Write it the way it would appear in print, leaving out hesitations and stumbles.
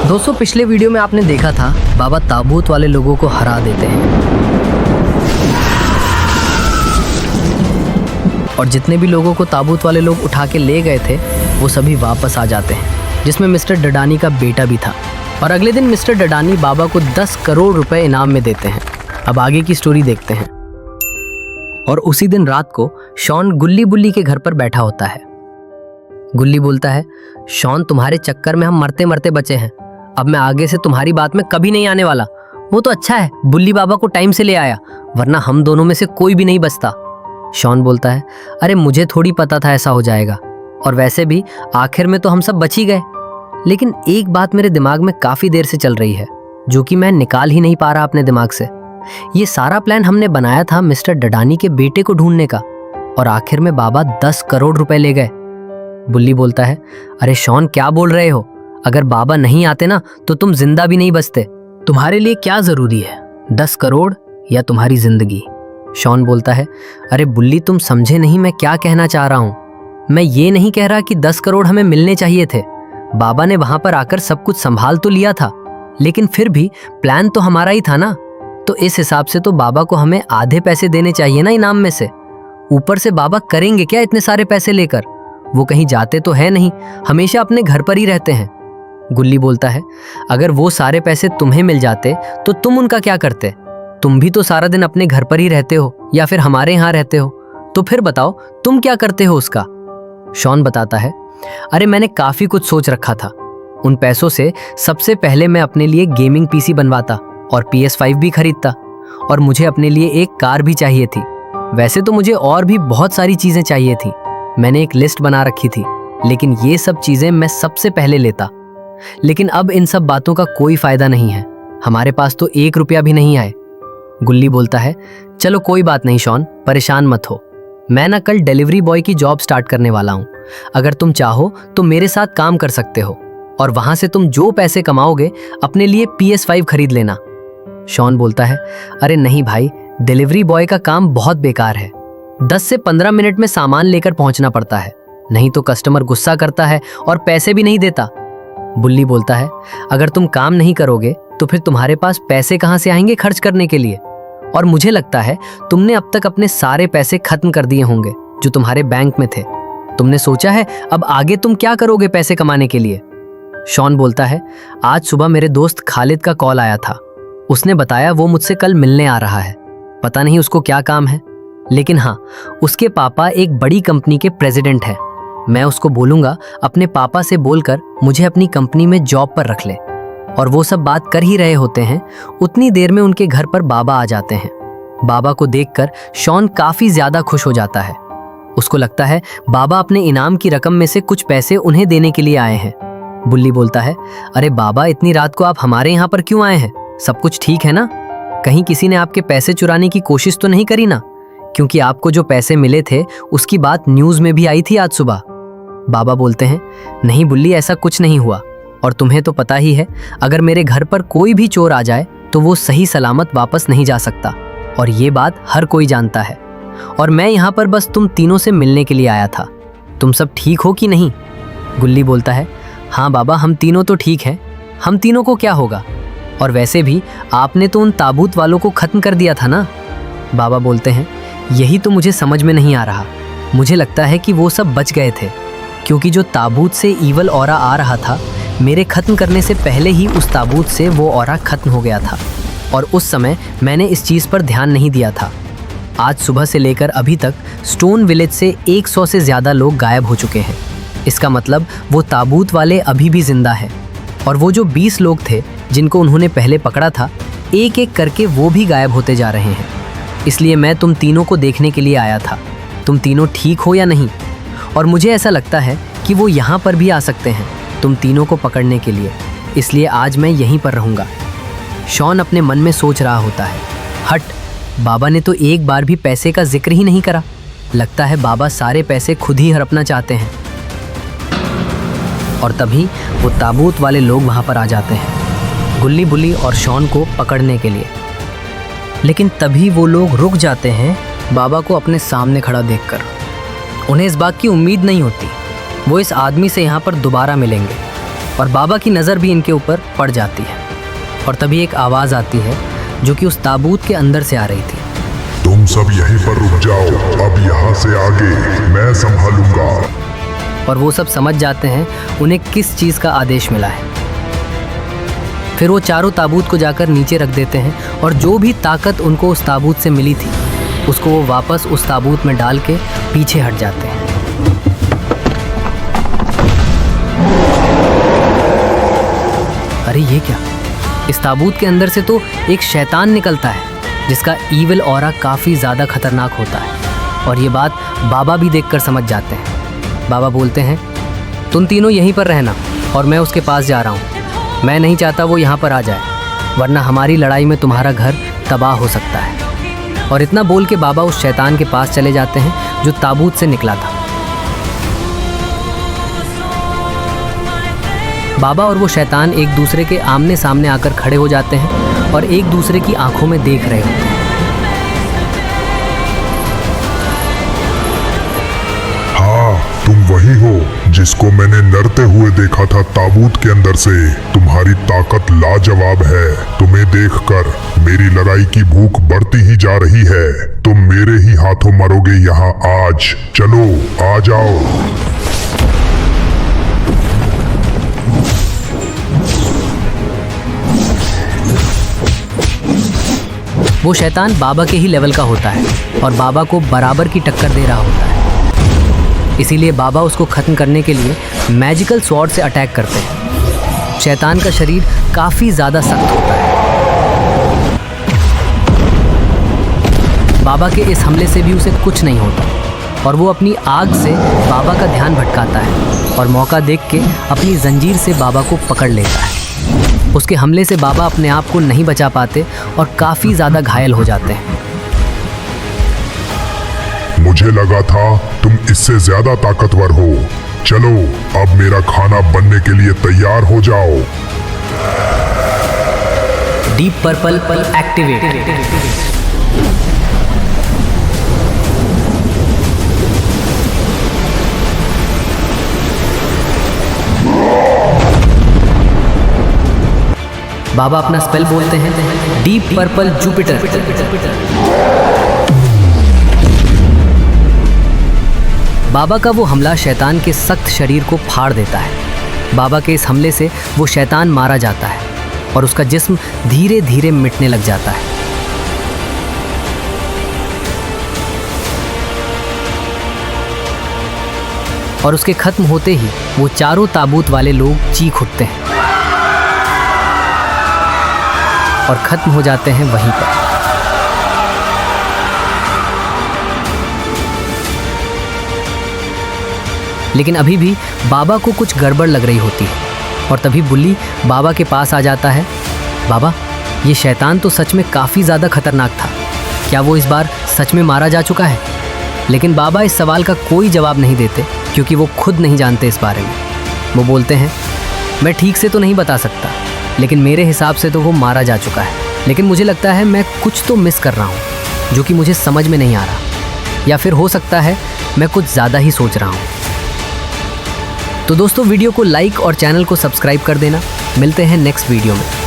दोस्तों पिछले वीडियो में आपने देखा था बाबा ताबूत वाले लोगों को हरा देते हैं और जितने भी लोगों को ताबूत वाले लोग उठा के ले गए थे वो सभी वापस आ जाते हैं, जिसमें मिस्टर डडानी का बेटा भी था। और अगले दिन मिस्टर डडानी बाबा को 10 करोड़ रुपए इनाम में देते हैं। अब आगे की स्टोरी देखते हैं। और उसी दिन रात को शॉन गुल्ली बुल्ली के घर पर बैठा होता है। गुल्ली बोलता है, शॉन तुम्हारे चक्कर में हम मरते मरते बचे हैं, अब मैं आगे से तुम्हारी बात में कभी नहीं आने वाला। वो तो अच्छा है बुल्ली बाबा को टाइम से ले आया, वरना हम दोनों में से कोई भी नहीं बचता। शॉन बोलता है, अरे मुझे थोड़ी पता था ऐसा हो जाएगा, और वैसे भी आखिर में तो हम सब बच ही गए। लेकिन एक बात मेरे दिमाग में काफी देर से चल रही है, जो कि मैं निकाल ही नहीं पा रहा अपने दिमाग से। ये सारा प्लान हमने बनाया था मिस्टर डडानी के बेटे को ढूंढने का, और आखिर में बाबा 10 करोड़ रुपए ले गए। बुल्ली बोलता है, अरे शॉन क्या बोल रहे हो, अगर बाबा नहीं आते ना तो तुम जिंदा भी नहीं बचते। तुम्हारे लिए क्या जरूरी है, 10 करोड़ या तुम्हारी जिंदगी? शॉन बोलता है, अरे बुल्ली तुम समझे नहीं मैं क्या कहना चाह रहा हूँ। मैं ये नहीं कह रहा कि 10 करोड़ हमें मिलने चाहिए थे। बाबा ने वहां पर आकर सब कुछ संभाल तो लिया था, लेकिन फिर भी प्लान तो हमारा ही था ना, तो इस हिसाब से तो बाबा को हमें आधे पैसे देने चाहिए ना इनाम में से। ऊपर से बाबा करेंगे क्या इतने सारे पैसे लेकर? वो कहीं जाते तो है नहीं, हमेशा अपने घर पर ही रहते हैं। गुल्ली बोलता है, अगर वो सारे पैसे तुम्हें मिल जाते तो तुम उनका क्या करते? तुम भी तो सारा दिन अपने घर पर ही रहते हो या फिर हमारे यहाँ रहते हो, तो फिर बताओ तुम क्या करते हो उसका? शॉन बताता है, अरे मैंने काफी कुछ सोच रखा था। उन पैसों से सबसे पहले मैं अपने लिए गेमिंग पीसी बनवाता और PS5 भी खरीदता, और मुझे अपने लिए एक कार भी चाहिए थी। वैसे तो मुझे और भी बहुत सारी चीजें चाहिए थी, मैंने एक लिस्ट बना रखी थी, लेकिन ये सब चीजें मैं सबसे पहले लेता। लेकिन अब इन सब बातों का कोई फायदा नहीं है, हमारे पास तो 1 रुपया भी नहीं आए। गुल्ली बोलता है, चलो कोई बात नहीं शॉन, परेशान मत हो। मैं ना कल डिलीवरी बॉय की जॉब स्टार्ट करने वाला हूँ। अगर तुम चाहो तो मेरे साथ काम कर सकते हो, और वहां से तुम जो पैसे कमाओगे अपने लिए PS5 खरीद लेना। शॉन बोलता है, अरे नहीं भाई, डिलीवरी बॉय का काम बहुत बेकार है। 10 से 15 मिनट में सामान लेकर पहुंचना पड़ता है, नहीं तो कस्टमर गुस्सा करता है और पैसे भी नहीं देता। बुल्ली बोलता है, अगर तुम काम नहीं करोगे तो फिर तुम्हारे पास पैसे कहां से आएंगे खर्च करने के लिए? और मुझे लगता है तुमने अब तक अपने सारे पैसे खत्म कर दिए होंगे जो तुम्हारे बैंक में थे। तुमने सोचा है अब आगे तुम क्या करोगे पैसे कमाने के लिए? शॉन बोलता है, आज सुबह मेरे दोस्त खालिद का कॉल आया था। उसने बताया वो मुझसे कल मिलने आ रहा है। पता नहीं उसको क्या काम है, लेकिन हाँ, उसके पापा एक बड़ी कंपनी के प्रेसिडेंट हैं। मैं उसको बोलूंगा अपने पापा से बोलकर मुझे अपनी कंपनी में जॉब पर रख ले। और वो सब बात कर ही रहे होते हैं, उतनी देर में उनके घर पर बाबा आ जाते हैं। बाबा को देखकर शॉन काफी ज्यादा खुश हो जाता है। उसको लगता है बाबा अपने इनाम की रकम में से कुछ पैसे उन्हें देने के लिए आए हैं। बुल्ली बोलता है, अरे बाबा इतनी रात को आप हमारे यहाँ पर क्यों आए हैं? सब कुछ ठीक है ना? कहीं किसी ने आपके पैसे चुराने की कोशिश तो नहीं करी ना? क्योंकि आपको जो पैसे मिले थे उसकी बात न्यूज में भी आई थी आज सुबह। बाबा बोलते हैं, नहीं बुल्ली ऐसा कुछ नहीं हुआ, और तुम्हें तो पता ही है अगर मेरे घर पर कोई भी चोर आ जाए तो वो सही सलामत वापस नहीं जा सकता, और ये बात हर कोई जानता है। और मैं यहाँ पर बस तुम तीनों से मिलने के लिए आया था। तुम सब ठीक हो कि नहीं? गुल्ली बोलता है, हाँ बाबा हम तीनों तो ठीक हैं, हम तीनों को क्या होगा? और वैसे भी आपने तो उन ताबूत वालों को खत्म कर दिया था ना? बाबा बोलते हैं, यही तो मुझे समझ में नहीं आ रहा। मुझे लगता है कि वो सब बच गए थे, क्योंकि जो ताबूत से ईवल ऑरा आ रहा था, मेरे खत्म करने से पहले ही उस ताबूत से वो ऑरा खत्म हो गया था, और उस समय मैंने इस चीज़ पर ध्यान नहीं दिया था। आज सुबह से लेकर अभी तक स्टोन विलेज से 100 से ज़्यादा लोग गायब हो चुके हैं। इसका मतलब वो ताबूत वाले अभी भी जिंदा हैं, और वो जो 20 लोग थे जिनको उन्होंने पहले पकड़ा था, एक एक करके वो भी गायब होते जा रहे हैं। इसलिए मैं तुम तीनों को देखने के लिए आया था, तुम तीनों ठीक हो या नहीं। और मुझे ऐसा लगता है कि वो यहाँ पर भी आ सकते हैं तुम तीनों को पकड़ने के लिए, इसलिए आज मैं यहीं पर रहूँगा। शॉन अपने मन में सोच रहा होता है, हट, बाबा ने तो एक बार भी पैसे का जिक्र ही नहीं करा। लगता है बाबा सारे पैसे खुद ही हड़पना चाहते हैं। और तभी वो ताबूत वाले लोग वहाँ पर आ जाते हैं, गुल्ली बुल्ली और शॉन को पकड़ने के लिए। लेकिन तभी वो लोग रुक जाते हैं बाबा को अपने सामने खड़ा देखकर। उन्हें इस बात की उम्मीद नहीं होती वो इस आदमी से यहाँ पर दोबारा मिलेंगे। और बाबा की नज़र भी इनके ऊपर पड़ जाती है। और तभी एक आवाज़ आती है जो कि उस ताबूत के अंदर से आ रही थी। तुम सब यहीं पर रुक जाओ, अब यहाँ से आगे मैं संभालूंगा। और वो सब समझ जाते हैं उन्हें किस चीज़ का आदेश मिला है। फिर वो चारों ताबूत को जाकर नीचे रख देते हैं और जो भी ताकत उनको उस ताबूत से मिली थी उसको वो वापस उस ताबूत में डाल के पीछे हट जाते हैं। अरे ये क्या? इस ताबूत के अंदर से तो एक शैतान निकलता है जिसका ईविल ऑरा काफ़ी ज़्यादा खतरनाक होता है। और ये बात बाबा भी देखकर समझ जाते हैं। बाबा बोलते हैं, तुम तीनों यहीं पर रहना और मैं उसके पास जा रहा हूँ। मैं नहीं चाहता वो यहाँ पर आ जाए, वरना हमारी लड़ाई में तुम्हारा घर तबाह हो सकता है। और इतना बोल के बाबा उस शैतान के पास चले जाते हैं जो ताबूत से निकला था। बाबा और वो शैतान एक दूसरे के आमने सामने आकर खड़े हो जाते हैं और एक दूसरे की आंखों में देख रहे होते हैं। हाँ, तुम वही हो जिसको मैंने नरते हुए देखा था ताबूत के अंदर से। तुम्हारी ताकत लाजवाब है। तुम्हें देखकर मेरी लड़ाई की भूख बढ़ती ही जा रही है। तुम मेरे ही हाथों मरोगे यहाँ आज। चलो आ जाओ। वो शैतान बाबा के ही लेवल का होता है और बाबा को बराबर की टक्कर दे रहा होता है। इसीलिए बाबा उसको खत्म करने के लिए मैजिकल स्वॉर्ड से अटैक करते हैं। शैतान का शरीर काफ़ी ज़्यादा सख्त होता है। बाबा के इस हमले से भी उसे कुछ नहीं होता और वो अपनी आग से बाबा का ध्यान भटकाता है और मौका देख के अपनी जंजीर से बाबा को पकड़ लेता है। उसके हमले से बाबा अपने आप को नहीं बचा पाते और काफ़ी ज़्यादा घायल हो जाते हैं। मुझे लगा था तुम इससे ज्यादा ताकतवर हो। चलो अब मेरा खाना बनने के लिए तैयार हो जाओ। Deep purple activate. बाबा अपना स्पेल बोलते हैं, डीप पर्पल जुपिटर। बाबा का वो हमला शैतान के सख्त शरीर को फाड़ देता है। बाबा के इस हमले से वो शैतान मारा जाता है और उसका जिस्म धीरे धीरे मिटने लग जाता है। और उसके खत्म होते ही वो चारों ताबूत वाले लोग चीख उठते हैं और खत्म हो जाते हैं वहीं पर। लेकिन अभी भी बाबा को कुछ गड़बड़ लग रही होती है और तभी बुल्ली बाबा के पास आ जाता है। बाबा, ये शैतान तो सच में काफ़ी ज़्यादा खतरनाक था। क्या वो इस बार सच में मारा जा चुका है? लेकिन बाबा इस सवाल का कोई जवाब नहीं देते क्योंकि वो खुद नहीं जानते इस बारे में। वो बोलते हैं, मैं ठीक से तो नहीं बता सकता, लेकिन मेरे हिसाब से तो वो मारा जा चुका है। लेकिन मुझे लगता है मैं कुछ तो मिस कर रहा हूँ जो कि मुझे समझ में नहीं आ रहा, या फिर हो सकता है मैं कुछ ज़्यादा ही सोच रहा हूँ। तो दोस्तों, वीडियो को लाइक और चैनल को सब्सक्राइब कर देना। मिलते हैं नेक्स्ट वीडियो में।